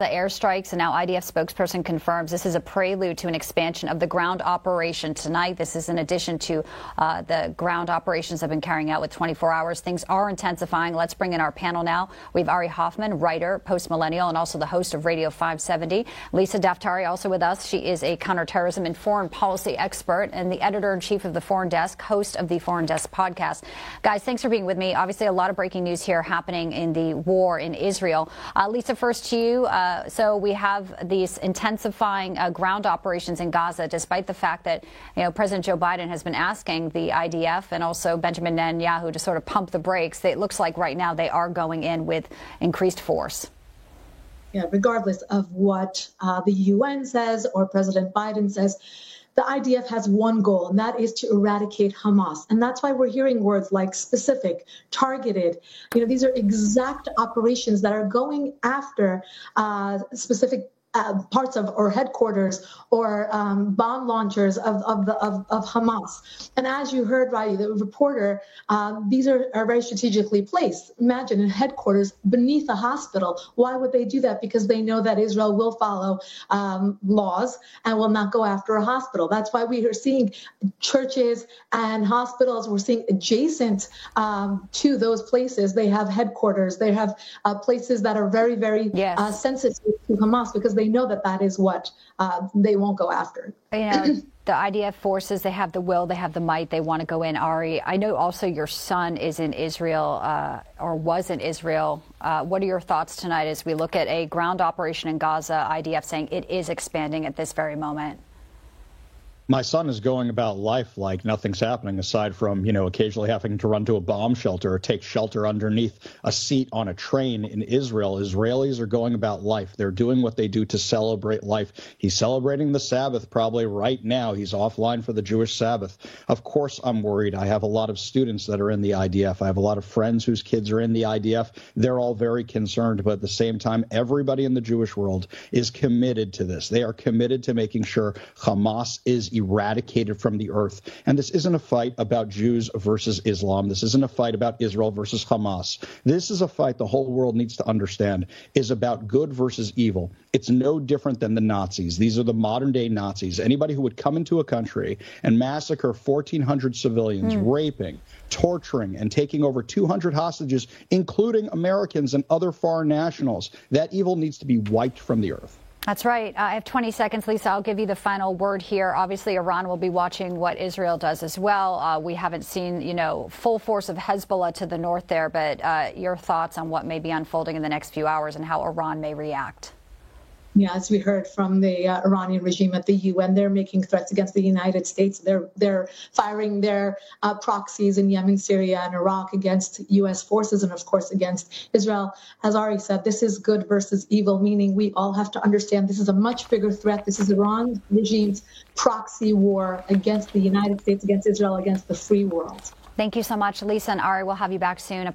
The airstrikes, and now IDF spokesperson confirms this is a prelude to an expansion of the ground operation tonight. This is in addition to the ground operations have been carrying out with 24 hours. Things are intensifying. Let's bring in our panel now. We have Ari Hoffman, writer, post-millennial, and also the host of Radio 570. Lisa Daftari also with us. She is a counterterrorism and foreign policy expert and the editor-in-chief of the Foreign Desk, host of the Foreign Desk podcast. Guys, thanks for being with me. Obviously, a lot of breaking news here happening in the war in Israel. Lisa, first to you. So we have these intensifying ground operations in Gaza, despite the fact that, President Joe Biden has been asking the IDF and also Benjamin Netanyahu to sort of pump the brakes. It looks like right now they are going in with increased force. Yeah, regardless of what the UN says or President Biden says, the IDF has one goal, and that is to eradicate Hamas. And that's why we're hearing words like specific, targeted. These are exact operations that are going after specific parts of or headquarters or bomb launchers of Hamas. And as you heard, Riley, the reporter, these are very strategically placed. Imagine in headquarters beneath a hospital. Why would they do that? Because they know that Israel will follow laws and will not go after a hospital. That's why we are seeing churches and hospitals. We're seeing adjacent to those places. They have headquarters. They have places that are very, very sensitive to Hamas because they know that is what they won't go after. The IDF forces, they have the will, they have the might, they want to go in. Ari, I know also your son is in Israel or was in Israel. What are your thoughts tonight as we look at a ground operation in Gaza, IDF saying it is expanding at this very moment? My son is going about life like nothing's happening, aside from, occasionally having to run to a bomb shelter or take shelter underneath a seat on a train in Israel. Israelis are going about life. They're doing what they do to celebrate life. He's celebrating the Sabbath probably right now. He's offline for the Jewish Sabbath. Of course, I'm worried. I have a lot of students that are in the IDF. I have a lot of friends whose kids are in the IDF. They're all very concerned. But at the same time, everybody in the Jewish world is committed to this. They are committed to making sure Hamas is eradicated from the earth. And this isn't a fight about Jews versus Islam. This isn't a fight about Israel versus Hamas. This is a fight the whole world needs to understand is about good versus evil. It's no different than the Nazis. These are the modern day Nazis. Anybody who would come into a country and massacre 1,400 civilians, raping, torturing, and taking over 200 hostages, including Americans and other foreign nationals, that evil needs to be wiped from the earth. That's right. I have 20 seconds, Lisa. I'll give you the final word here. Obviously, Iran will be watching what Israel does as well. We haven't seen, full force of Hezbollah to the north there, but your thoughts on what may be unfolding in the next few hours and how Iran may react. Yeah, as we heard from the Iranian regime at the UN, they're making threats against the United States. They're firing their proxies in Yemen, Syria, and Iraq against U.S. forces and, of course, against Israel. As Ari said, this is good versus evil, meaning we all have to understand this is a much bigger threat. This is Iran regime's proxy war against the United States, against Israel, against the free world. Thank you so much, Lisa and Ari. We'll have you back soon.